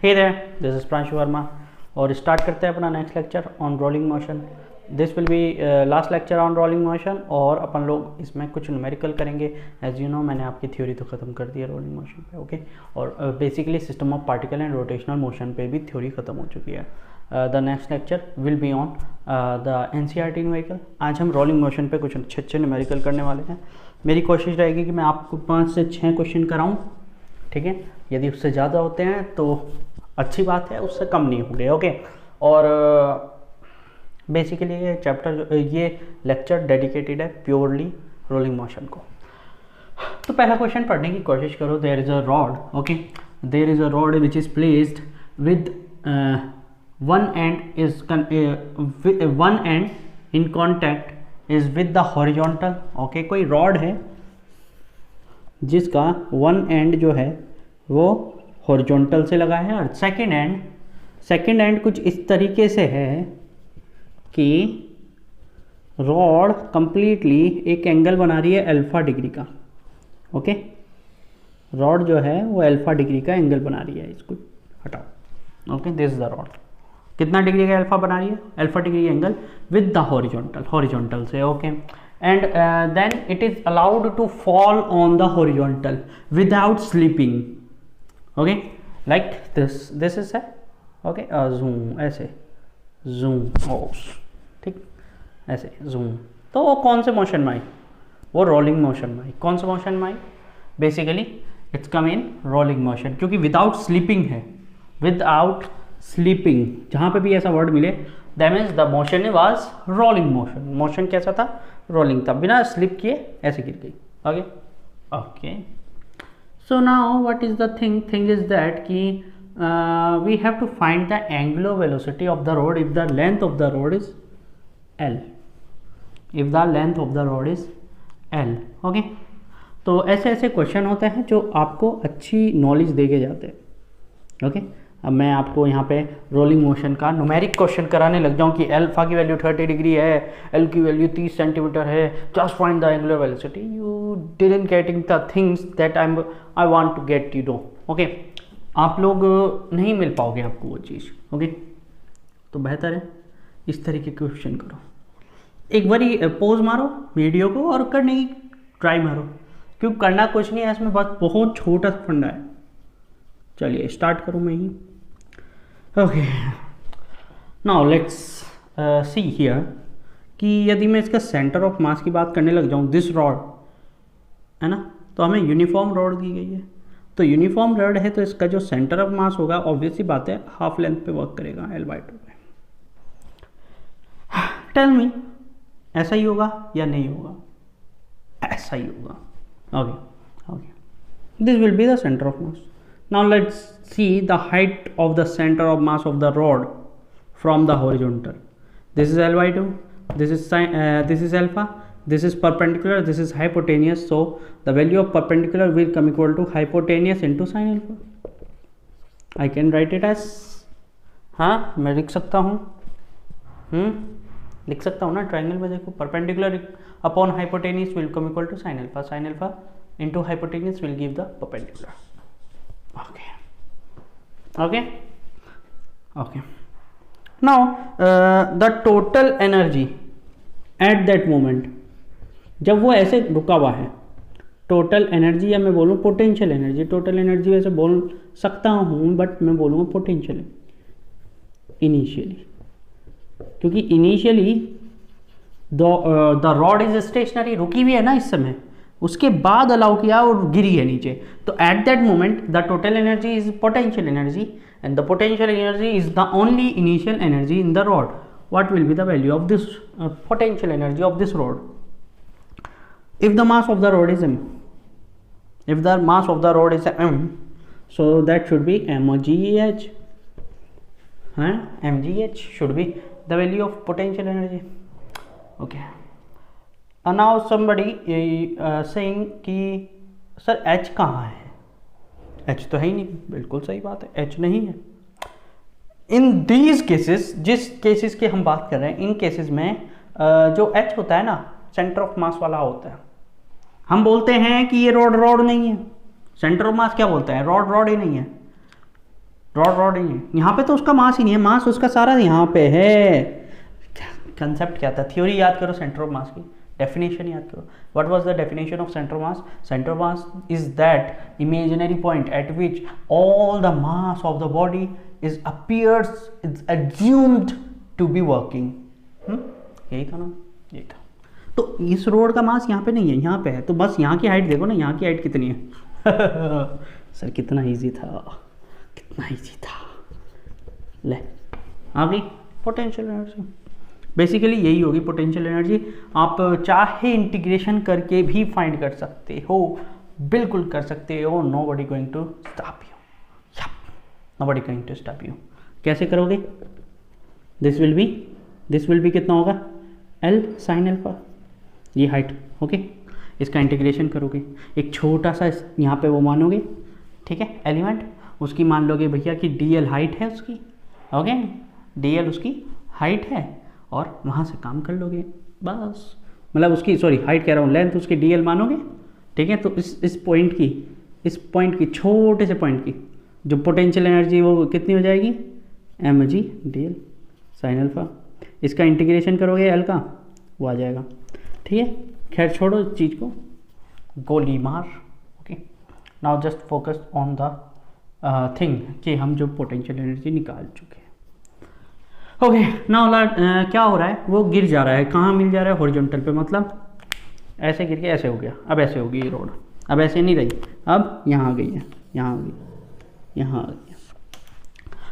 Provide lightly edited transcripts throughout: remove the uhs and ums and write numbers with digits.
Hey there, this is Pranshu Verma और start करते हैं अपना next lecture on rolling motion. This will be last lecture on rolling motion और अपन लोग इसमें कुछ न्यूमेरिकल करेंगे। एज यू नो मैंने आपकी थ्योरी तो ख़त्म कर दी है रोलिंग मोशन पे, ओके। और basically system of particle and rotational motion पे भी थ्योरी ख़त्म हो चुकी है। The next lecture will be on the NCERT numerical. आज हम रोलिंग मोशन पे कुछ अच्छे न्यूमेरिकल करने वाले हैं। मेरी कोशिश रहेगी कि मैं आपको 5 से 6 क्वेश्चन कराऊँ, ठीक है। यदि उससे ज़्यादा होते हैं तो अच्छी बात है, उससे कम नहीं होंगे, ओके। और बेसिकली ये चैप्टर, ये लेक्चर डेडिकेटेड है प्योरली रोलिंग मोशन को। तो पहला क्वेश्चन पढ़ने की कोशिश करो। There is a rod, okay, there is a rod which is placed with one end in contact is with the horizontal, okay. कोई रॉड है जिसका वन एंड जो है वो हॉरिजॉन्टल से लगा है और सेकेंड एंड कुछ इस तरीके से है कि रॉड कंप्लीटली एक एंगल बना रही है अल्फा डिग्री का, ओके। रॉड जो है वो अल्फा डिग्री का एंगल बना रही है, इसको हटाओ, okay. This is the rod, कितना डिग्री का अल्फा बना रही है? Alpha degree angle with the horizontal से, okay. And then it is allowed to fall on the horizontal without slipping, okay, like this is है, ओके। जूम, ऐसे zoom, ठीक, ऐसे जूम। तो वो कौन से मोशन में आई? वो रोलिंग मोशन में आई। कौन सा मोशन में आई? Basically it's come in rolling motion, क्योंकि विदाउट स्लीपिंग है, विदाउट स्लीपिंग। जहाँ पे भी ऐसा वर्ड मिले that means the motion was rolling motion. Motion कैसा था? रोलिंग था, बिना स्लिप किए ऐसे गिर गई, okay, okay. So now what is the thing is that कि we have to find the angular velocity of the rod if the length of the rod is L, if the length of the rod is L, okay। तो ऐसे question होते हैं जो आपको अच्छी knowledge दे के जाते हैं, ओके। अब मैं आपको यहाँ पे रोलिंग मोशन का न्यूमेरिक क्वेश्चन कराने लग जाऊँ कि अल्फा की वैल्यू 30 डिग्री है, एल की वैल्यू 30 सेंटीमीटर है, just find the angular velocity, you didn't getting the things that I want to get, you know, okay. आप लोग नहीं मिल पाओगे आपको वो चीज़, ओके। तो बेहतर है इस तरीके के क्वेश्चन करो। एक बारी पोज मारो वीडियो को और करने की ट्राई मारो, क्योंकि करना कुछ नहीं है इसमें, बस बहुत छोटा सा फंडा है। चलिए स्टार्ट करूँ मैं ही, okay. Now let's see here कि यदि मैं इसका सेंटर ऑफ मास की बात करने लग जाऊँ, दिस रॉड है ना, तो हमें यूनिफॉर्म रॉड दी गई है। तो यूनिफॉर्म रॉड है तो इसका जो सेंटर ऑफ मास होगा ऑब्वियस सी बात है हाफ लेंथ पे वर्क करेगा, L/2 पे। टेल मी, ऐसा ही होगा या नहीं होगा? ऐसा ही होगा, okay, okay. This will be the centre of mass. Now let's see the height of the center of mass of the rod from the horizontal. This is L/2, this is alpha, this is perpendicular, this is hypotenuse. So the value of perpendicular will come equal to hypotenuse into sin alpha. I can write it as, हाँ मैं लिख सकता हूँ, लिख सकता हूँ ना। Triangle में देखो, perpendicular upon hypotenuse will come equal to sin alpha into hypotenuse will give the perpendicular. Okay. Now the total energy at that moment, जब वो ऐसे रुका हुआ है, टोटल एनर्जी, या मैं बोलूँ पोटेंशियल एनर्जी। टोटल एनर्जी वैसे बोल सकता हूँ बट मैं बोलूँगा पोटेंशियल इनिशियली, क्योंकि initially the rod is stationary, रुकी हुई है ना इस समय, उसके बाद अलाउ किया और गिरी है नीचे। तो at that moment the total energy is potential energy and the potential energy is the only initial energy in the rod. What will be the value of this potential energy of this rod if the mass of the rod is m? If the mass of the rod is m, so that should be mgh, mgh should be the value of potential energy, okay. Now somebody saying कि sir h कहाँ है? h तो है ही नहीं। बिल्कुल सही बात है, h नहीं है। इन दीज केसेस, जिस केसेस की हम बात कर रहे हैं, इन केसेस में जो h होता है ना, सेंटर ऑफ मास वाला होता है। हम बोलते हैं कि ये रॉड नहीं है, सेंटर ऑफ मास क्या बोलता है? रॉड ही नहीं है। रॉड रॉड ही है, यहाँ पे तो उसका मास ही नहीं है, मास उसका सारा यहाँ पे है। कंसेप्ट क्या था, थ्योरी याद करो सेंटर ऑफ मास की, डेफिनेशन याद करो। What was the definition of centre of mass? Centre of mass is that imaginary point at which all the mass of the body is appears is assumed to be working. यही था ना, यही था। तो इस road का मास यहाँ पे नहीं है, यहाँ पे है, तो बस यहाँ की हाइट देखो ना, यहाँ की हाइट कितनी है। सर कितना इजी था, कितना इजी था। ले आ गई पोटेंशियल एनर्जी। बेसिकली यही होगी पोटेंशियल एनर्जी। आप चाहे इंटीग्रेशन करके भी फाइंड कर सकते हो, बिल्कुल कर सकते हो। Nobody going to stop you, nobody going to stop you. कैसे करोगे? दिस विल बी कितना होगा? L sin अल्फा, ये हाइट, ओके। इसका इंटीग्रेशन करोगे, एक छोटा सा यहाँ पे वो मानोगे, ठीक है, एलिमेंट, उसकी मान लोगे भैया कि dl हाइट है उसकी, ओके, dl उसकी हाइट है, और वहाँ से काम कर लोगे बस। मतलब उसकी, सॉरी हाइट कह रहा हूँ, लेंथ उसकी dl मानोगे, ठीक है। तो इस पॉइंट की छोटे से पॉइंट की जो पोटेंशियल एनर्जी वो कितनी हो जाएगी? mg dl sin alpha. इसका इंटीग्रेशन करोगे L का, वो आ जाएगा, ठीक है। खैर छोड़ो इस चीज़ को, गोली मार, okay. Now just focus on the thing कि हम जो पोटेंशियल एनर्जी निकाल चुके हैं, ओके। नाउ क्या हो रहा है, वो गिर जा रहा है, कहाँ मिल जा रहा है? हॉरिजॉन्टल पे, मतलब ऐसे गिर के ऐसे हो गया, अब ऐसे होगी ये रोड, अब ऐसे नहीं रही, अब यहाँ आ गई है, यहाँ आ गई, यहाँ आ गई।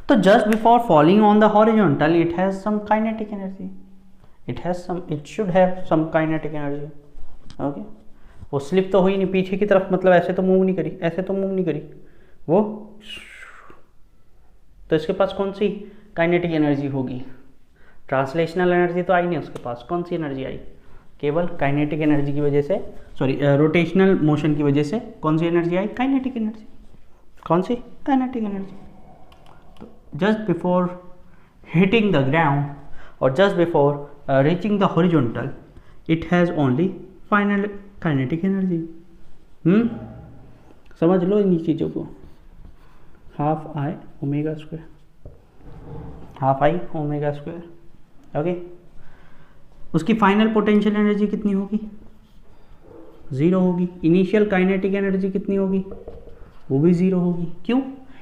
तो just before falling on the horizontal it has some kinetic energy, it should have some kinetic energy, okay. वो स्लिप तो हुई नहीं पीछे की तरफ, मतलब ऐसे तो मूव नहीं करी, ऐसे तो मूव नहीं करी वो, तो इसके पास कौन सी काइनेटिक एनर्जी होगी? ट्रांसलेशनल एनर्जी तो आई नहीं उसके पास, कौन सी एनर्जी आई? केवल काइनेटिक एनर्जी की वजह से, सॉरी रोटेशनल मोशन की वजह से कौन सी एनर्जी आई? Kinetic energy. कौन सी? Kinetic energy. Just before hitting the ground or just before reaching the horizontal, it has only final kinetic energy. समझ लो इन चीज़ों को। Half I omega square, okay. उसकी फाइनल पोटेंशियल एनर्जी कितनी होगी? 0 होगी। इनिशियल काइनेटिक एनर्जी कितनी होगी? वो भी 0 होगी। क्यों?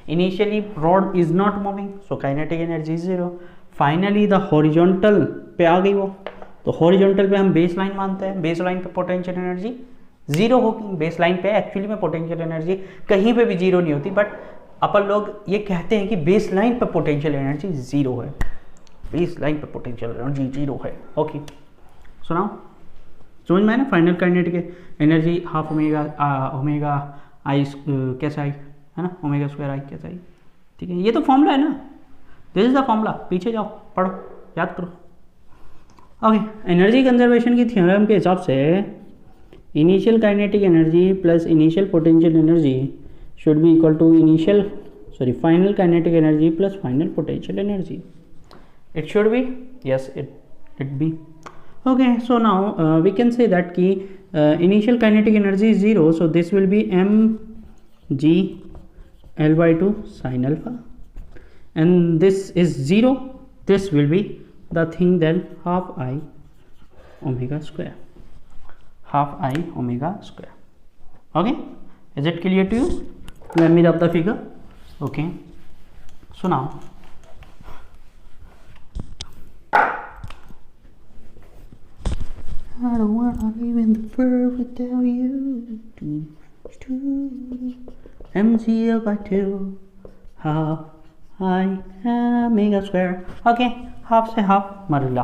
Initially rod is not moving, so kinetic energy 0। Finally the horizontal पे आ गई वो, तो हॉरिजॉन्टल पे हम बेस लाइन मानते हैं, बेस लाइन पे पोटेंशियल एनर्जी 0 होगी। बेस लाइन पे एक्चुअली में पोटेंशियल एनर्जी कहीं पे भी 0 नहीं होती, बट अपन लोग ये कहते हैं कि बेस लाइन पे पोटेंशियल एनर्जी 0 है, बेस लाइन पे पोटेंशियल एनर्जी 0 है, ओके। सुनाओ, समझ में आया ना? Final kinetic energy half omega आई कैसे आई, है ना, ओमेगा स्क्वायर आई कैसे आई, ठीक है। ये तो फॉर्मूला है ना, दिस इज द फॉर्मूला। पीछे जाओ, पढ़ो, याद करो, ओके। एनर्जी कंजर्वेशन की थ्योरम के हिसाब से initial kinetic energy plus initial potential energy should be equal to final kinetic energy plus final potential energy. It should be, yes it be, okay. So now we can say that की initial kinetic energy is 0, so this will be mg L/2 sin alpha, and this is 0, this will be the thing, then half I omega square, okay. Is it clear to you? Let me rub the figure, okay. So now I don't wanna live in the world without you. mg/2 half I omega square, okay. Half से half मर ला।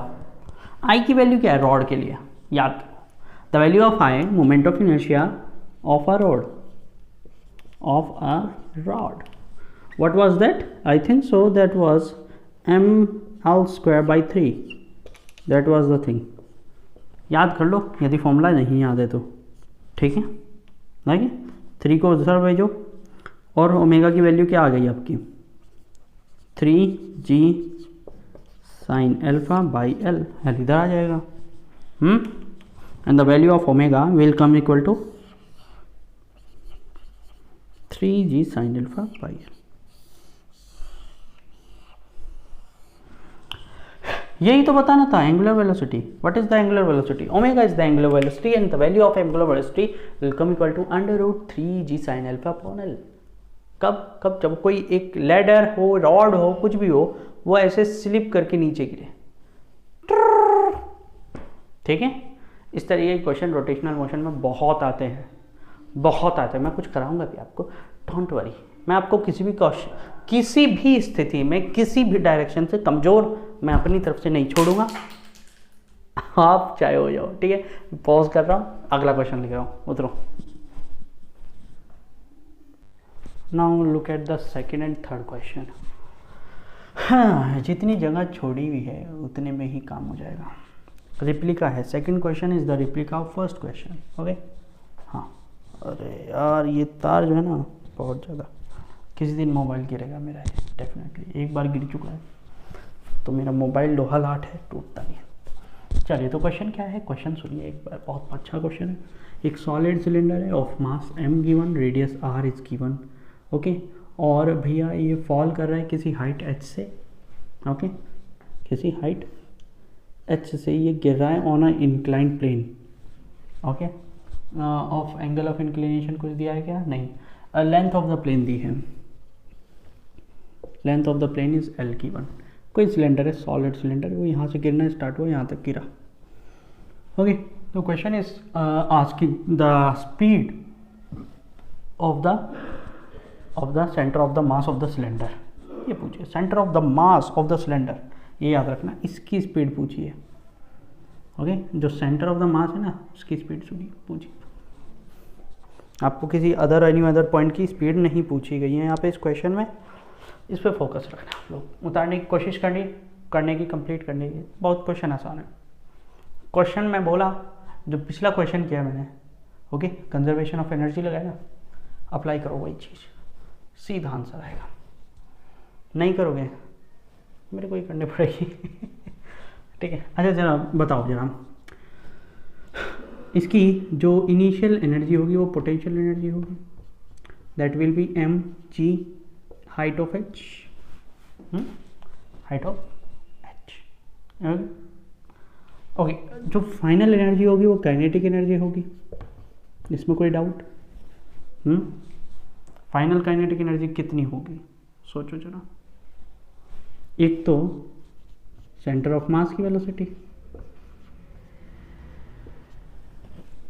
आई की value क्या है rod के लिए? याद करो, the value of I moment of inertia of a rod, what was that? I think so that was ml/3, that was the thing. याद कर लो यदि फॉर्मूला नहीं याद है तो, ठीक है। नहीं 3 को उधर भेजो, और ओमेगा की वैल्यू क्या आ गई आपकी? 3g sin alpha by L इधर आ जाएगा, and the value of omega will come equal to 3g sin alpha by L। यही तो बताना था, angular velocity. What is the angular velocity? Omega is the angular velocity and the value of angular velocity will come equal to √3g sin alpha upon l। कब जब कोई एक ladder हो, rod हो, कुछ भी हो, वो ऐसे स्लिप करके नीचे गिरे, ठीक है। इस तरीके के क्वेश्चन रोटेशनल मोशन में बहुत आते हैं, बहुत आते हैं। मैं कुछ कराऊंगा भी आपको, डोंट वरी। मैं आपको किसी भी स्थिति में, किसी भी डायरेक्शन से कमज़ोर मैं अपनी तरफ से नहीं छोड़ूंगा, आप चाहे हो जाओ, ठीक है। पॉज कर रहा हूँ, अगला क्वेश्चन लिख रहा हूँ, उतरो। Now look at the second and third question. हाँ, जितनी जगह छोड़ी हुई है उतने में ही काम हो जाएगा। रिप्लिका है, second question is the replica of first question, okay. हाँ, अरे यार ये तार जो है ना बहुत ज़्यादा, किसी दिन मोबाइल गिरेगा मेरा, ये डेफिनेटली एक बार गिर चुका है, तो मेरा मोबाइल लोहा लाट है, टूटता नहीं है। चलिए, तो क्वेश्चन क्या है, क्वेश्चन सुनिए एक बार, बहुत अच्छा क्वेश्चन है। एक सॉलिड सिलेंडर है of mass m given, radius r is given, okay. और भैया ये फॉल कर रहा है किसी हाइट h से, ओके, किसी हाइट h से ये गिर रहा है on a inclined plane, okay. Of angle of inclination कुछ दिया है क्या? नहीं। लेंथ ऑफ द प्लेन दी है, length of the plane is l given. कोई सिलेंडर है, सॉलिड सिलेंडर, वो यहाँ से गिरना स्टार्ट हुआ, यहाँ तक गिरा, ओके। तो question is asking the speed of the centre of the mass of the cylinder, ये पूछिए। Centre of the mass of the cylinder, ये याद रखना, इसकी स्पीड पूछिए, ओके। जो सेंटर ऑफ द मास है ना, उसकी स्पीड पूछिए। आपको किसी एनी अदर पॉइंट की स्पीड नहीं पूछी गई है यहाँ पे इस क्वेश्चन में। इस पे फोकस रखना, आप लोग उतारने की कोशिश करने की कंप्लीट करने की। बहुत क्वेश्चन आसान है। क्वेश्चन मैं बोला, जो पिछला क्वेश्चन किया मैंने, ओके, कंजर्वेशन ऑफ एनर्जी लगाया ना, अप्लाई करो वही चीज़, सीधा आंसर आएगा। नहीं करोगे मेरे को ही करनी पड़ेगी ठीक है। अच्छा जरा बताओ, जरा इसकी जो इनिशियल एनर्जी होगी वो पोटेंशियल एनर्जी होगी, that will be mg height of h, height of h, okay. जो फाइनल एनर्जी होगी वो काइनेटिक एनर्जी होगी, इसमें कोई डाउट? फाइनल काइनेटिक एनर्जी कितनी होगी, सोचो जरा। एक तो सेंटर ऑफ मास की वेलोसिटी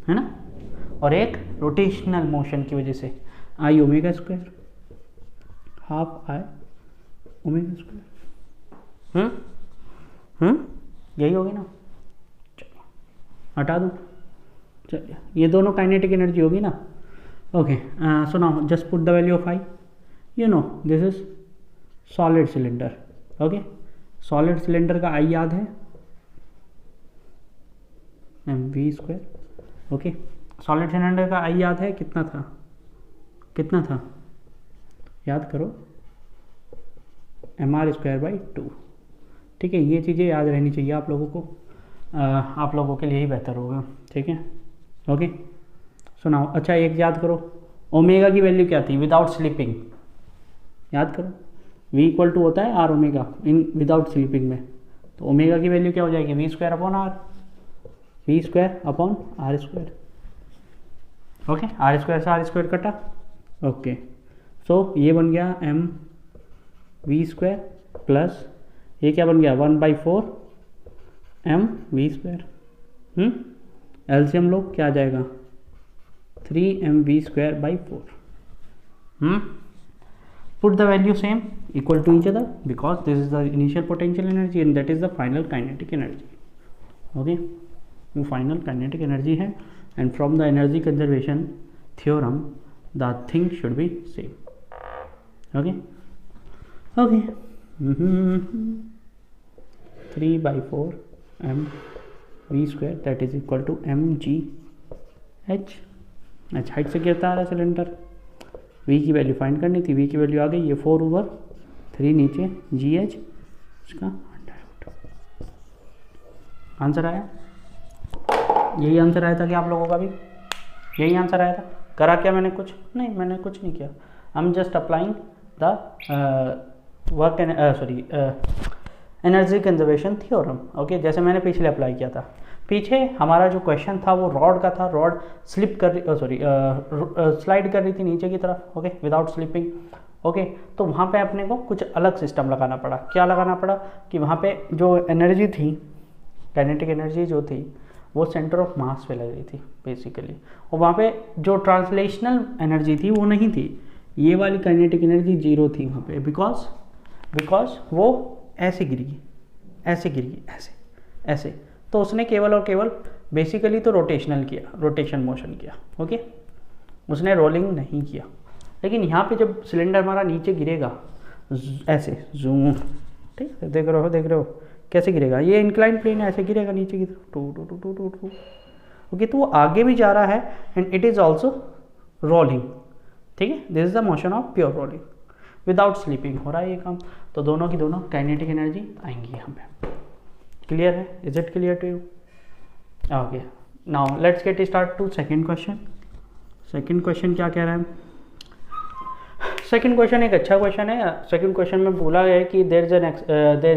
है ना, और एक रोटेशनल मोशन की वजह से I omega square, half I omega square, यही होगी ना। चलो हटा दूँ, चलिए, ये दोनों काइनेटिक एनर्जी होगी ना, okay. So now just put the value of I, you know this is solid cylinder, okay. Solid cylinder का आई याद है, mv square, okay. Solid cylinder का आई याद है, कितना था, कितना था, याद करो, mr स्क्वायर बाई 2, ठीक है। ये चीज़ें याद रहनी चाहिए आप लोगों को, आप लोगों के लिए ही बेहतर होगा, ठीक है, ओके। सुनाओ, अच्छा एक याद करो, ओमेगा की वैल्यू क्या थी विदाउट स्लीपिंग, याद करो, v इक्वल टू होता है r omega in without sleeping में, तो ओमेगा की वैल्यू क्या हो जाएगी, v square upon r, v square upon r square, okay. r square से r स्क्वायर कटा, ओके। सो ये बन गया m v स्क्वायर प्लस ये क्या बन गया 1/4 m v स्क्वायर, एलसीएम लोग क्या आ जाएगा 3mv square by 4। Put the value same equal to each other because this is the initial potential energy and that is the final kinetic energy, okay। वो final kinetic energy है and from the energy conservation theorem the thing should be same, okay, okay। 3/4 m v square that is equal to mg h, अच्छा height से गिरता आ रहा है cylinder, v की value find करनी थी, v की वैल्यू आ गई, ये 4/3 नीचे gh, इसका अंडर रूट, आंसर आया। यही आंसर आया था कि आप लोगों का भी यही आंसर आया था। करा क्या मैंने, कुछ नहीं, मैंने कुछ नहीं किया, I am just applying the work, sorry energy conservation theorem. Okay, जैसे मैंने पिछले अप्लाई किया था। पीछे हमारा जो क्वेश्चन था वो रॉड का था, रॉड स्लिप कर रही स्लाइड कर रही थी नीचे की तरफ, ओके, विदाउट स्लिपिंग। ओके, तो वहाँ पे अपने को कुछ अलग सिस्टम लगाना पड़ा। क्या लगाना पड़ा कि वहाँ पे जो एनर्जी थी, काइनेटिक एनर्जी जो थी वो सेंटर ऑफ मास पे लग रही थी बेसिकली, और वहाँ पे जो ट्रांसलेशनल एनर्जी थी वो नहीं थी। ये वाली काइनेटिक एनर्जी जीरो थी वहाँ पे, बिकॉज वो ऐसे गिरी, ऐसे ऐसे। तो उसने केवल और केवल बेसिकली तो रोटेशनल किया, रोटेशन मोशन किया। ओके, उसने रोलिंग नहीं किया। लेकिन यहाँ पे जब सिलेंडर हमारा नीचे गिरेगा ऐसे जूम, ठीक है, देख रहे हो कैसे गिरेगा, ये इंक्लाइन प्लेन है, ऐसे गिरेगा नीचे की तरफ, two two two two two two. Okay, तो वो आगे भी जा रहा है and it is also rolling. ठीक है, this is the motion of pure rolling, without sleeping हो रहा है ये काम। तो दोनों की दोनों काइनेटिक एनर्जी आएंगी यहाँ पे। क्लियर है? Is it clear to you? Okay, now let's get start to second question. Second question क्या कह रहा है? सेकंड क्वेश्चन एक अच्छा क्वेश्चन है। सेकंड क्वेश्चन में बोला गया है कि there is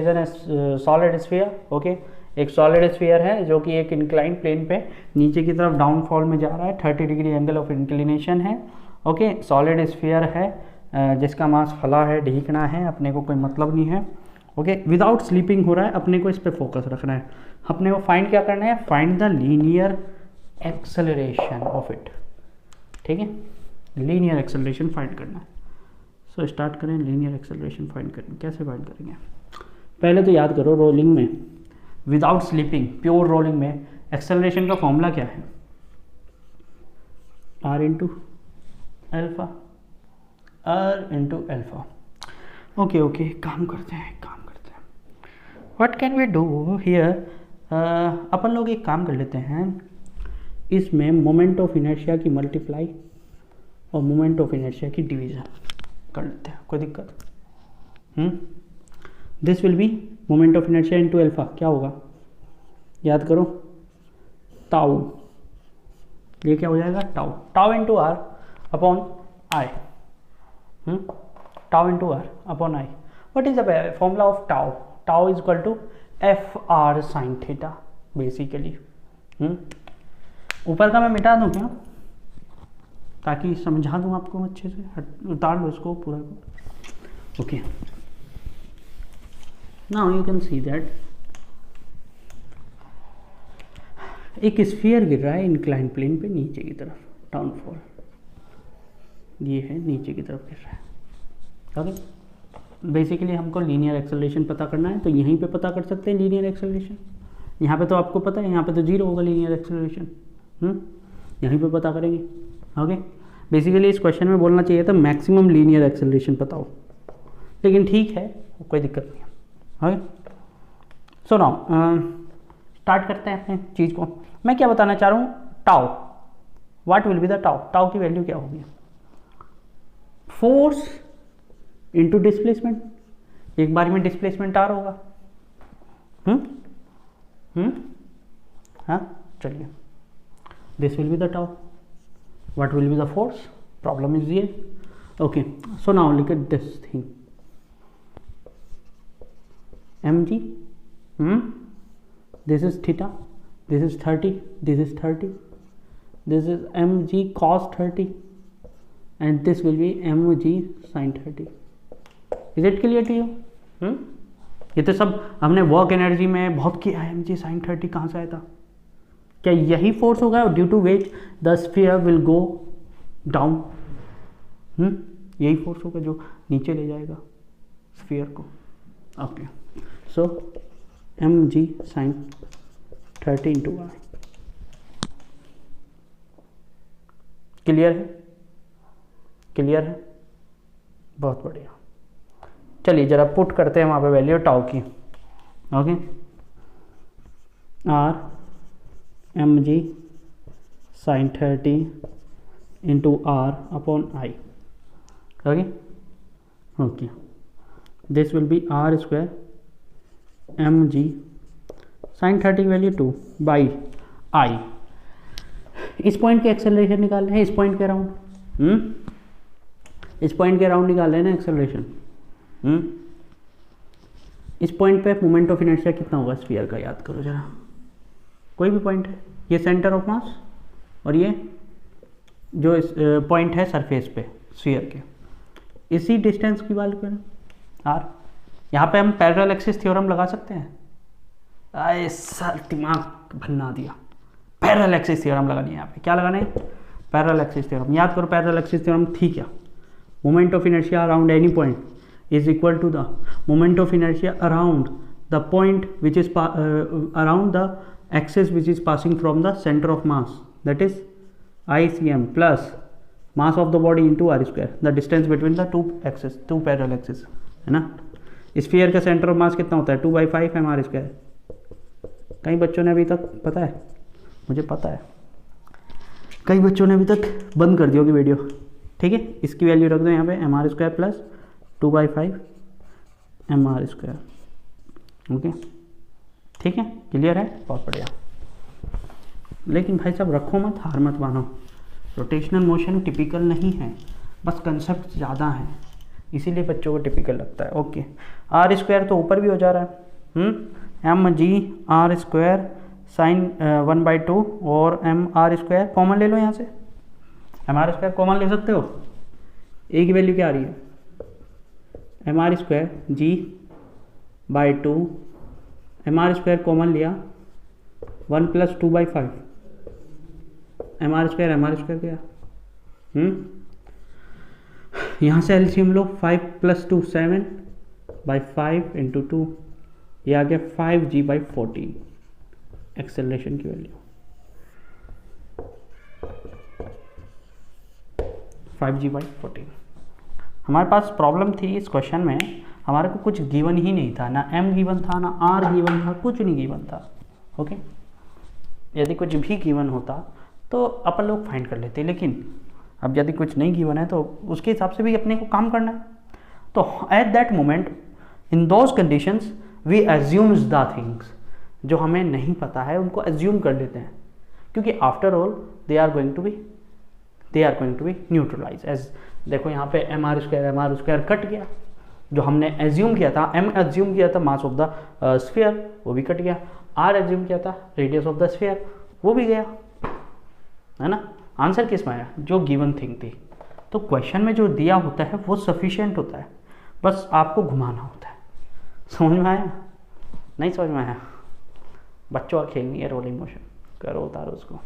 an solid sphere. Okay, एक सॉलिड स्फीयर है जो कि एक इंक्लाइन प्लेन पे नीचे की तरफ डाउनफॉल में जा रहा है, 30 डिग्री एंगल ऑफ इंक्लिनेशन है। ओके, सॉलिड स्फीयर है जिसका मास फला है, ढीकना है, अपने को कोई मतलब नहीं है। ओके, विदाउट स्लीपिंग हो रहा है, अपने को इस पर फोकस रखना है। अपने को फाइंड क्या करना है? Find the linear acceleration of it. ठीक है, लीनियर एक्सेलरेशन फाइंड करना है। सो स्टार्ट करें, लीनियर एक्सेलरेशन फाइंड करें। कैसे फाइंड करेंगे? पहले तो याद करो, रोलिंग में विदाउट स्लीपिंग, प्योर रोलिंग में एक्सेलरेशन का फॉर्मूला क्या है? r इंटू एल्फा, ओके, काम करते हैं। What can we do here? अपन लोग एक काम कर लेते हैं, इसमें मोमेंट ऑफ इनर्शिया की मल्टीप्लाई और मोमेंट ऑफ इनर्शिया की डिवीजन कर लेते हैं, कोई दिक्कत? This will be moment of inertia into alpha. क्या होगा? याद करो, टाउ। ये क्या हो जाएगा? Tau into R upon I. Tau into R upon I. What is the formula of tau? Tau is equal to F R sine theta basically. ऊपर का मैं मिटा दूं क्या, ताकि समझा दूं आपको अच्छे से? उतार लो इसको पूरा। Okay, now you can see that एक स्फीयर गिर रहा है इंक्लाइन प्लेन पे नीचे की तरफ, डाउनफॉल ये है, नीचे की तरफ गिर रहा है। ओके, बेसिकली हमको लीनियर एक्सेलरेशन पता करना है, तो यहीं पे पता कर सकते हैं लीनियर एक्सेलरेशन। यहाँ पे तो आपको पता है, यहाँ पे तो जीरो होगा लीनियर एक्सेलरेशन। यहीं पे पता करेंगे। ओके, बेसिकली इस क्वेश्चन में बोलना चाहिए था मैक्सिमम लीनियर एक्सेलरेशन बताओ, लेकिन ठीक है, कोई दिक्कत नहीं है। ओके, सो नाउ स्टार्ट करते हैं अपने चीज़ को। मैं क्या बताना चाह रहा हूँ? Tau, what will be the tau? Tau की वैल्यू क्या होगी? Force into displacement. एक बार में डिस्प्लेसमेंट आर होगा। हाँ, चलिए, this will be the tau. What will be the force? Problem is ये। Okay, so now look at this thing, mg, this is theta, this is 30, this is 30, this is mg cos 30 and this will be mg sin 30. Is it clear to you? ये तो सब हमने work energy में बहुत किया है। mg sin 30 कहाँ से आया था? क्या यही फोर्स होगा due to which the sphere will go down? यही फोर्स होगा जो नीचे ले जाएगा स्फीयर को। Okay, so mg sin 30 into r। Clear है? क्लियर है, बहुत बढ़िया। चलिए जरा पुट करते हैं वहाँ पे वैल्यू टाउ की। Okay, r mg sin 30 into r upon i। Okay, this will B r square mg sin 30 value 2 by i। इस पॉइंट के एक्सेलरेशन निकाल रहे हैं, इस पॉइंट के अराउंड, इस पॉइंट के अराउंड निकाल रहे हैं ना एक्सेलरेशन। इस पॉइंट पे मोमेंट ऑफ इनर्शिया कितना होगा स्फीयर का, याद करो जरा, कोई भी पॉइंट है, ये सेंटर ऑफ मास और ये जो पॉइंट है सरफेस पे स्फीयर के, इसी डिस्टेंस की वैल्यू करें आर। यहाँ पे हम पैरेलल एक्सिस थ्योरम लगा सकते हैं। आए सर दिमाग भन्ना दिया, पैरेलल एक्सिस थ्योरम लगानी है यहाँ पे। क्या लगाना है? Parallel axis theorem. याद करो पैरेलल एक्सिस थ्योरम थी क्या? Moment of inertia around any point is equal to the moment of inertia around the point which is around the axis which is passing from the center of mass, that is ICM plus mass of the body into r square, the distance between the two axis, two parallel axis, है ना। Sphere का centre of मास कितना होता है? 2/5 mr square. कई बच्चों ने अभी तक पता है, मुझे पता है कई बच्चों ने अभी तक बंद कर दी होगी वीडियो। ठीक है, इसकी वैल्यू रख दो यहाँ पे mr square plus 2/5 mr square. Okay, ठीक है, क्लियर है, बहुत बढ़िया। लेकिन भाई साहब रखो मत, हार मत मानो, रोटेशनल मोशन टिपिकल नहीं है, बस कंसेप्ट ज़्यादा है, इसीलिए बच्चों को टिपिकल लगता है। ओके, आर स्क्वायर तो ऊपर भी हो जा रहा है, mg r स्क्वायर साइन 1/2 और mr स्क्वायर कॉमन ले लो यहाँ से, mr स्क्वायर कॉमन ले सकते हो। ए की वैल्यू क्या आ रही है? mr square g/2, mr square common लिया 1 + 2/5 mr स्क्वायर गया। यहाँ से एलसीएम लो, 5 + 2 7/5 × 2, ये आ गया 5g/14 एक्सेलरेशन की वैल्यू, 5g/14। हमारे पास प्रॉब्लम थी इस क्वेश्चन में, हमारे को कुछ गिवन ही नहीं था, ना m गिवन था, ना r गिवन था, कुछ नहीं गिवन था। ओके, यदि कुछ भी गिवन होता तो अपन लोग फाइंड कर लेते, लेकिन अब यदि कुछ नहीं गिवन है तो उसके हिसाब से भी अपने को काम करना है। तो at that moment in those conditions we assumes the things, जो हमें नहीं पता है उनको एज्यूम कर लेते हैं, क्योंकि after all they are going to be neutralize. As देखो यहाँ पे mr स्क्वायर कट गया, जो हमने एज्यूम किया था, m एज्यूम किया था मास ऑफ द स्फीयर, वो भी कट गया, r एज्यूम किया था रेडियस ऑफ द स्फीयर, वो भी गया, है ना। आंसर किस में आया? जो गिवन थिंग थी। तो क्वेश्चन में जो दिया होता है वो सफिशिएंट होता है, बस आपको घुमाना होता है। समझ में आया? नहीं समझ में आया? बच्चों का खेल नहीं है रोलिंग मोशन, करो उतारो उसको।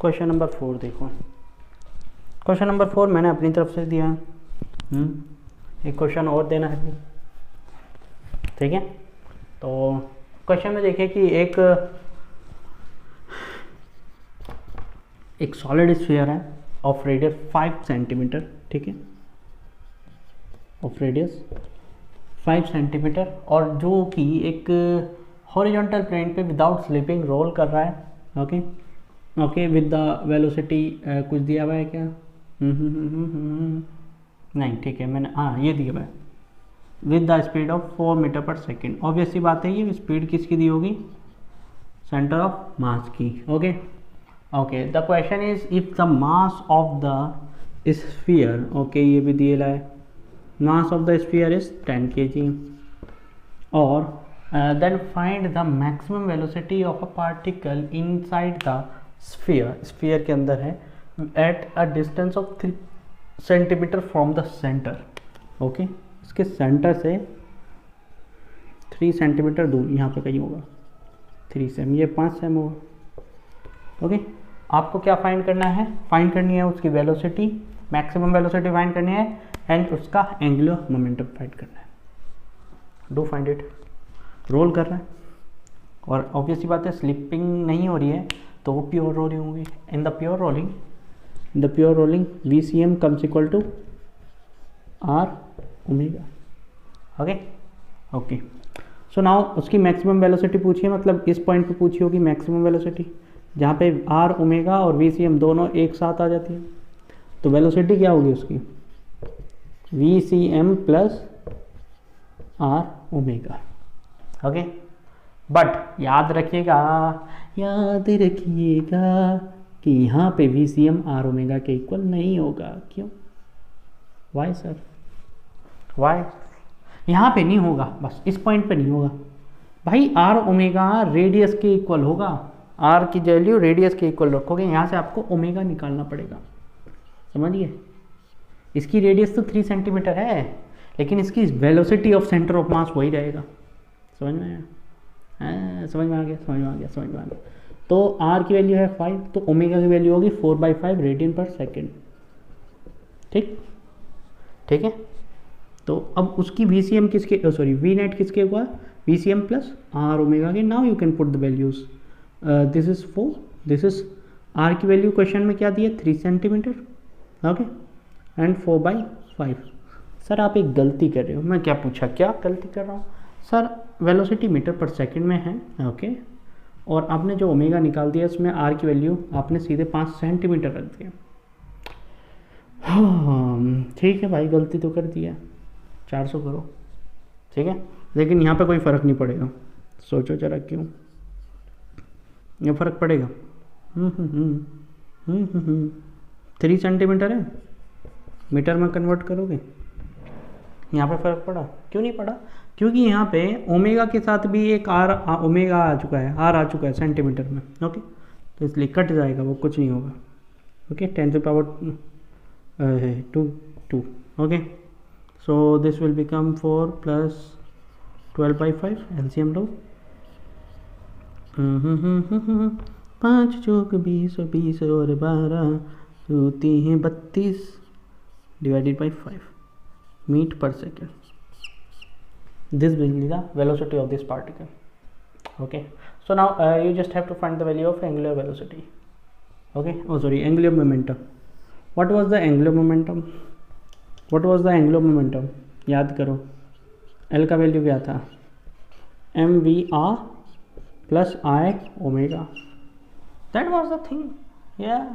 क्वेश्चन नंबर 4 देखो, क्वेश्चन नंबर 4 मैंने अपनी तरफ से दिया है, एक क्वेश्चन और देना है, ठीक है। तो क्वेश्चन में देखिए कि एक सॉलिड स्फीयर है ऑफ रेडियस 5 सेंटीमीटर, ठीक है, ऑफ रेडियस 5 सेंटीमीटर, और जो कि एक हॉरिजॉन्टल प्लेन पे विदाउट स्लिपिंग रोल कर रहा है। ओके, विद द वेलोसिटी कुछ दिया हुआ है क्या? नहीं, ठीक है, मैंने ये दिया हुआ है, with the speed of 4 metre पर सेकेंड। ऑब्वियसली बात है, ये स्पीड किसकी दी होगी? सेंटर ऑफ मास की। Okay, the question is if the mass of the sphere, okay ये भी दिया है, mass of the sphere is 10 kg, और then find the maximum velocity of a particle inside the sphere के अंदर है at a distance of 3 centimetre from the centre. Okay, इसके centre से 3 सेंटीमीटर दूर, यहाँ पे कहीं होगा 3 सेम, ये 5 सेम होगा। ओके, आपको क्या फाइंड करना है? फाइंड करनी है उसकी वेलोसिटी, मैक्सिमम वेलोसिटी फाइंड करनी है, एंड उसका एंगुलर मोमेंटम फाइंड करना है। Do find it. रोल कर रहा है, और ऑब्वियसली बात है स्लिपिंग नहीं हो रही है, तो वो प्योर रोलिंग होगी। In the pure rolling VCM comes equal to R omega. Okay, so now उसकी मैक्सिमम वेलोसिटी पूछिए, मतलब इस पॉइंट पे पूछी होगी मैक्सिमम वेलोसिटी, जहाँ पे R ओमेगा और VCM दोनों एक साथ आ जाती है। तो वेलोसिटी क्या होगी उसकी? VCM plus R omega. Okay, but याद रखिएगा कि यहाँ पे VCM R ओमेगा के इक्वल नहीं होगा। क्यों? Why sir? वाई यहाँ पे नहीं होगा, बस इस पॉइंट पे नहीं होगा भाई। आर ओमेगा रेडियस के इक्वल होगा, आर की वैल्यू रेडियस के इक्वल रखोगे, यहाँ से आपको ओमेगा निकालना पड़ेगा, समझिए। इसकी रेडियस तो 3 सेंटीमीटर है, लेकिन इसकी वेलोसिटी ऑफ सेंटर ऑफ मास वही रहेगा। समझ में आया? समझ में आ गया, समझ में आ गया, समझ में आ गया। तो आर की वैल्यू है 5, तो ओमेगा की वैल्यू होगी 4/5 रेडियन पर सेकेंड। ठीक, ठीक है। तो अब उसकी VCM किसके, सॉरी वी नेट किसके हुआ, VCM प्लस आर ओमेगा के। Now you can put the values, this is 4, this is R की वैल्यू क्वेश्चन में क्या दिया 3 सेंटीमीटर, ओके, एंड 4/5। सर आप एक गलती कर रहे हो। मैं क्या पूछा, क्या गलती कर रहा हूँ सर? वेलोसिटी मीटर पर सेकंड में है, ओके, और आपने जो ओमेगा निकाल दिया उसमें आर की वैल्यू आपने सीधे 5 सेंटीमीटर रख दिया। हाँ ठीक है भाई, गलती तो कर दिया, 400 करो, ठीक है, लेकिन यहाँ पे कोई फ़र्क नहीं पड़ेगा। सोचो जरा क्यों ये फ़र्क पड़ेगा? 3 सेंटीमीटर है, मीटर में कन्वर्ट करोगे, यहाँ पे फ़र्क पड़ा? क्यों नहीं पड़ा? क्योंकि यहाँ पे ओमेगा के साथ भी एक आर ओमेगा आ चुका है, आर आ चुका है सेंटीमीटर में, ओके, तो इसलिए कट जाएगा, वो कुछ नहीं होगा, okay. 10⁻², okay, so this will become 4 plus 12/5 LCM लो। 5 चौक 20 और 20 और 12 होती हैं 32 divided by 5 मीटर पर second. This will be the velocity of this particle. Okay, so now you just have to find the value of angular velocity. Okay, oh sorry, angular momentum. What was the angular momentum? What was the angular momentum? याद करो, L का value क्या था? mvr plus I omega. That was the thing. Yeah.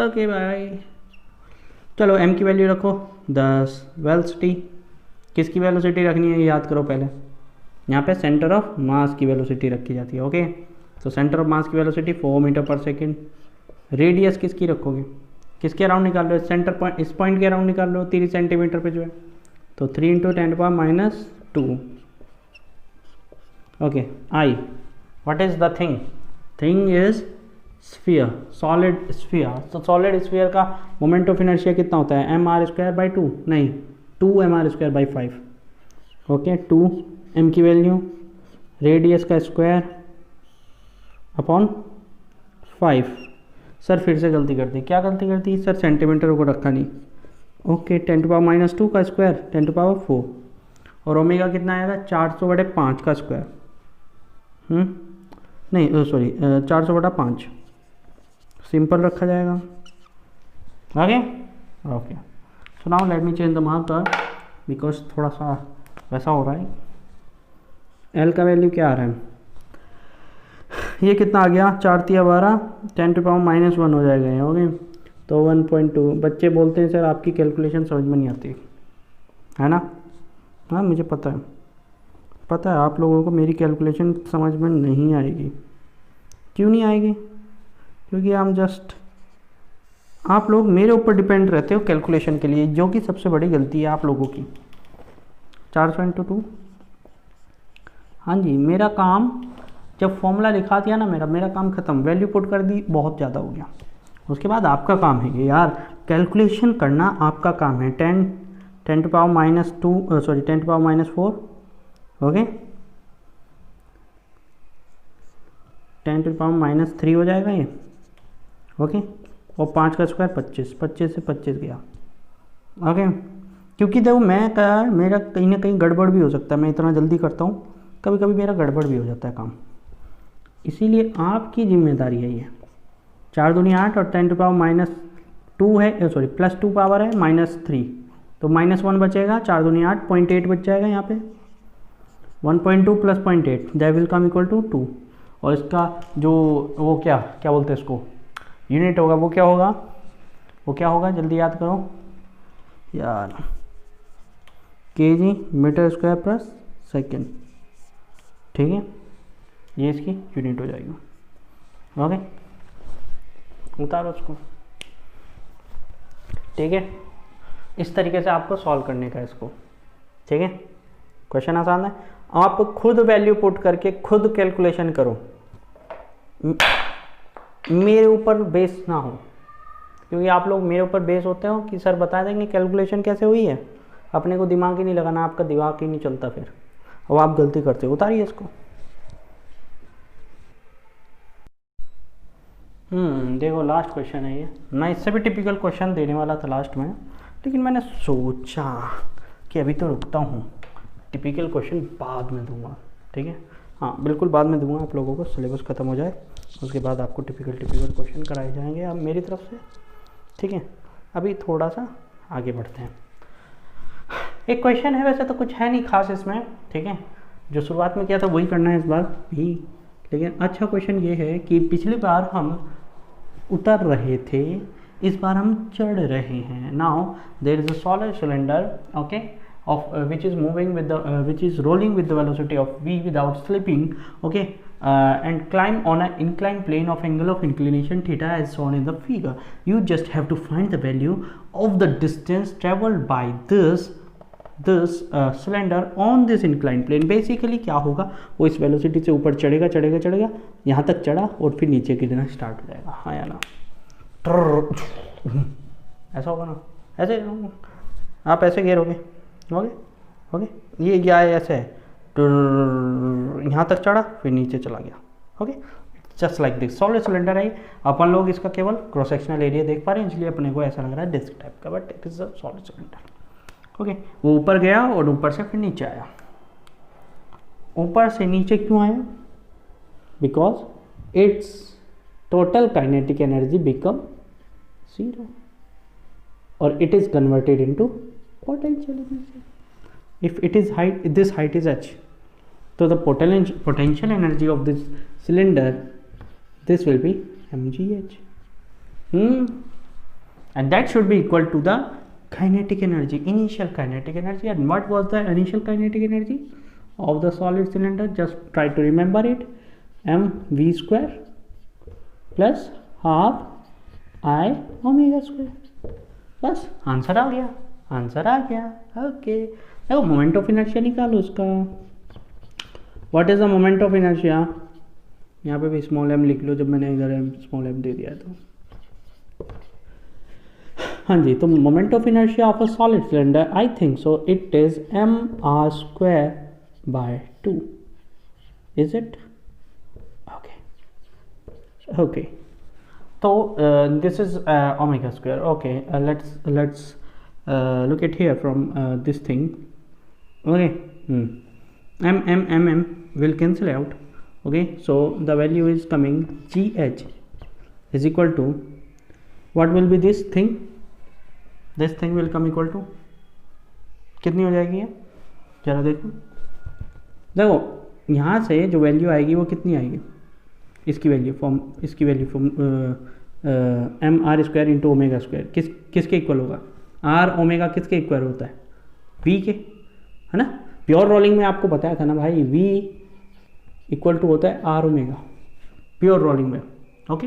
Okay भाई, चलो m की value रखो 10, velocity किसकी वेलोसिटी रखनी है याद करो पहले। यहाँ पे सेंटर ऑफ मास की वेलोसिटी रखी जाती है, ओके। तो सेंटर ऑफ मास की वेलोसिटी 4 मीटर पर सेकेंड। रेडियस किसकी रखोगे, किसके अराउंड निकाल लो? सेंटर पॉइंट, इस पॉइंट के अराउंड निकाल लो, 3 सेंटीमीटर पे जो है, तो 3 × 10⁻²। Okay, I what is the thing? Thing is sphere, solid sphere. तो सॉलिड स्फीयर का मोमेंट ऑफ इनर्शिया कितना होता है? mr²/2, नहीं 2mr²/5, ओके। 2 m की वैल्यू, रेडियस का स्क्वायर अपॉन 5। सर फिर से गलती कर दी, क्या गलती कर दी सर? सेंटीमीटर को रखा नहीं, ओके। 10⁻² का स्क्वायर 10⁴, और ओमेगा कितना आएगा? 400/5 का स्क्वायर, नहीं सॉरी 400/5, सिंपल रखा जाएगा, okay okay. So now let me change the marker because थोड़ा सा वैसा हो रहा है। एल का वैल्यू क्या आ रहा है? ये कितना आ गया? 4 × 12, 10⁻⁻1 हो जाएगा ये, ओके। तो 1.2। बच्चे बोलते हैं सर आपकी कैलकुलेशन समझ में नहीं आती, है ना? हाँ मुझे पता है, पता है आप लोगों को मेरी कैलकुलेशन समझ में नहीं आएगी। क्यों नहीं आएगी? क्योंकि आप लोग मेरे ऊपर डिपेंड रहते हो कैलकुलेशन के लिए, जो कि सबसे बड़ी गलती है आप लोगों की। 400 × 2, हाँ जी। मेरा काम जब फॉर्मूला लिखा दिया ना, मेरा काम ख़त्म, वैल्यू पुट कर दी, बहुत ज़्यादा हो गया। उसके बाद आपका काम है ये यार, कैलकुलेशन करना आपका काम है। 10⁻² सॉरी 10⁻⁴, ओके, 10⁻³ हो जाएगा ये, ओके। और 5 का स्क्वायर 25, 25 से 25 गया, ओके। क्योंकि देखो मेरा कहीं ना कहीं गड़बड़ भी हो सकता है, मैं इतना जल्दी करता हूँ, कभी कभी मेरा गड़बड़ भी हो जाता है काम, इसीलिए आपकी जिम्मेदारी है ये। 4 दूनी 8 और 10⁻² है, सॉरी +2 पावर है -3, तो -1 बचेगा, 4 दूनी 8, 0.8 बच जाएगा यहाँ पे। 1.2 + 0.8 that will come equal to 2। और इसका जो वो क्या बोलते हैं इसको, यूनिट होगा, वो क्या होगा? वो क्या होगा जल्दी याद करो यार, kg m² पर सेकेंड, ठीक है, ये इसकी यूनिट हो जाएगी, ओके। उतारो उसको, ठीक है। इस तरीके से आपको सॉल्व करने का इसको, ठीक है। क्वेश्चन आसान है, आप खुद वैल्यू पुट करके खुद कैलकुलेशन करो, मेरे ऊपर बेस ना हो, क्योंकि आप लोग मेरे ऊपर बेस होते हो कि सर बता देंगे कैलकुलेशन कैसे हुई है, अपने को दिमाग ही नहीं लगाना, आपका दिमाग ही नहीं चलता, फिर अब आप गलती करते हो। उतारिए इसको। देखो लास्ट क्वेश्चन है ये, मैं इससे भी टिपिकल क्वेश्चन देने वाला था लास्ट में, लेकिन मैंने सोचा कि अभी तो रुकता हूँ, टिपिकल क्वेश्चन बाद में दूंगा, ठीक है। हाँ बिल्कुल बाद में दूंगा, आप लोगों को सिलेबस ख़त्म हो जाए उसके बाद आपको टिपिकल क्वेश्चन कराए जाएंगे अब मेरी तरफ से, ठीक है। अभी थोड़ा सा आगे बढ़ते हैं। एक क्वेश्चन है, वैसे तो कुछ है नहीं खास इसमें, ठीक है, जो शुरुआत में किया था वही करना है इस बार भी, लेकिन अच्छा क्वेश्चन ये है कि पिछली बार हम उतर रहे थे, इस बार हम चढ़ रहे हैं। Now there is a solid cylinder, okay, of which is moving with the which is rolling with the velocity of v without slipping, okay, and climb on an inclined plane of angle of inclination theta as shown in the figure. You just have to find the value of the distance traveled by this cylinder on this inclined plane. Basically क्या होगा, वो इस velocity से ऊपर चढ़ेगा चढ़ेगा चढ़ेगा, यहाँ तक चढ़ा और फिर नीचे गिरना स्टार्ट हो जाएगा, हाँ या ना, ऐसा होगा ना, ऐसे आप ऐसे गिरोगे, ओके ओके, ये क्या है, ऐसे है, यहाँ तक चढ़ा फिर नीचे चला गया, okay, just like this. Solid cylinder है, अपन लोग इसका केवल क्रॉस सेक्शनल एरिया देख पा रहे हैं, इसलिए अपने को ऐसा लग रहा है डिस्क टाइप का, but it is a solid cylinder, okay. वो ऊपर गया और ऊपर से फिर नीचे आया। ऊपर से नीचे क्यों आया? Because it's total kinetic energy become 0 और it is converted into potential energy. If it is height, this height is h, so the potential energy of this cylinder, this will be mgh, and that should be equal to the kinetic energy, initial kinetic energy. And what was the initial kinetic energy of the solid cylinder? Just try to remember it, mv square plus half I omega square. बस answer आ गया, answer आ गया, okay. देखो moment of inertia निकालो उसका, what is the moment of inertia, यहाँ पे भी small m लिख लो, जब मैंने इधर स्मॉल m दे दिया तो, हाँ जी। तो moment of inertia of a solid cylinder, I think so it is mr²/2, is it? Okay okay, तो this is omega square, okay. Let's look at here from this thing, okay, m will cancel out, okay, so the value is coming gh is equal to, what will be this thing will come equal to, कितनी हो जाएगी ये, जरा देखो यहाँ से जो value आएगी वो कितनी आएगी, इसकी value from M R square into omega square, किसके इक्वल होगा, आर ओमेगा किसके इक्वल होता है, वी के, है ना। प्योर रोलिंग में आपको बताया था ना भाई, वी इक्वल टू होता है आर ओमेगा प्योर रोलिंग में, okay.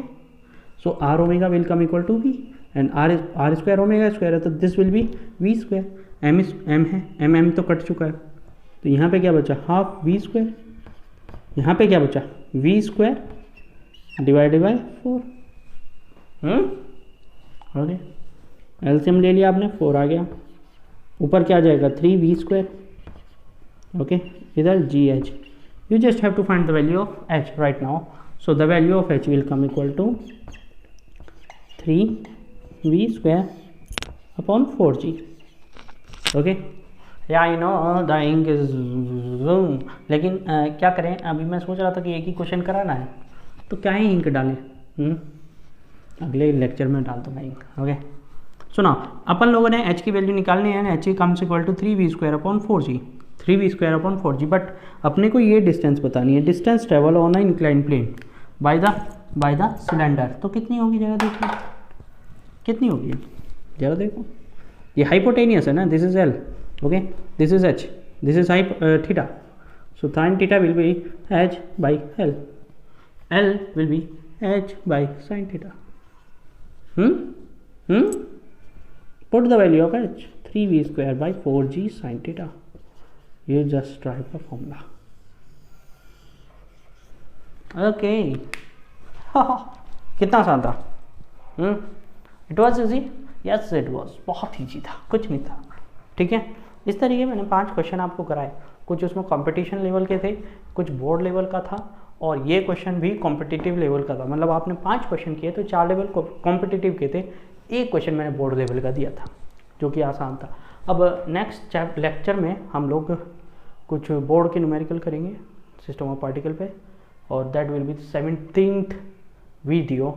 So R omega will come equal to V and R square omega square है, तो this will be V square, M है, एम तो कट चुका है, तो यहाँ पे क्या बचा, हाफ वी स्क्वायर, यहाँ पे क्या बचा, V square divided by 4, okay. LCM ले लिया आपने, 4 आ गया, ऊपर क्या आ जाएगा 3v स्क्वायर, ओके, इधर gh, you just have to find the value of h right now, so the value of h will come equal to 3v square upon 4g, okay. yeah I know the ink is zoom, लेकिन क्या करें, अभी मैं सोच रहा था कि एक ही क्वेश्चन कराना है, तो क्या ही इंक डालें, अगले लेक्चर में डाल दूंगा इंक, ओके। सुना, अपन लोगों ने h की वैल्यू निकालनी है ना, h comes equal to 3v square upon 4g, 3v square upon 4g, but अपने को ये डिस्टेंस बतानी है, distance travel on a incline plane by the cylinder, तो कितनी होगी, जरा देखो कितनी होगी, जरा देखो, ये हाइपोटेनियस है ना, this is l, okay, this is h, this is theta, so sine theta will be h by l will be h by sine theta, put the value of h, 3v² / 4g sin theta. You just try the formula. Okay कितना आसान था? It was easy, yes it was, बहुत easy था, कुछ नहीं था। ठीक है, इस तरीके मैंने 5 क्वेश्चन आपको कराए, कुछ उसमें कंपटीशन लेवल के थे, कुछ बोर्ड लेवल का था, और ये क्वेश्चन भी कॉम्पिटिटिव लेवल का था। मतलब आपने 5 क्वेश्चन किए तो 4 लेवल कॉम्पिटिटिव के थे, एक क्वेश्चन मैंने बोर्ड लेवल का दिया था जो कि आसान था। अब नेक्स्ट लेक्चर में हम लोग कुछ बोर्ड के न्यूमेरिकल करेंगे सिस्टम ऑफ पार्टिकल पे, और that will be 17th video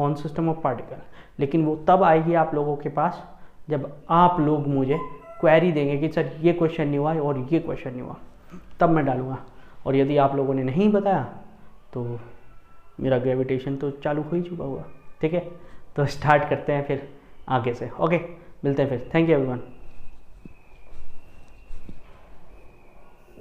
on system of particle. लेकिन वो तब आएगी आप लोगों के पास जब आप लोग मुझे क्वेरी देंगे कि सर ये क्वेश्चन नहीं हुआ और ये क्वेश्चन नहीं हुआ, तब मैं डालूँगा। और यदि आप लोगों ने नहीं बताया तो मेरा ग्रेविटेशन तो चालू हो ही चुका हुआ। ठीक है, तो स्टार्ट करते हैं फिर आगे से। ओके, मिलते हैं फिर। Thank you everyone.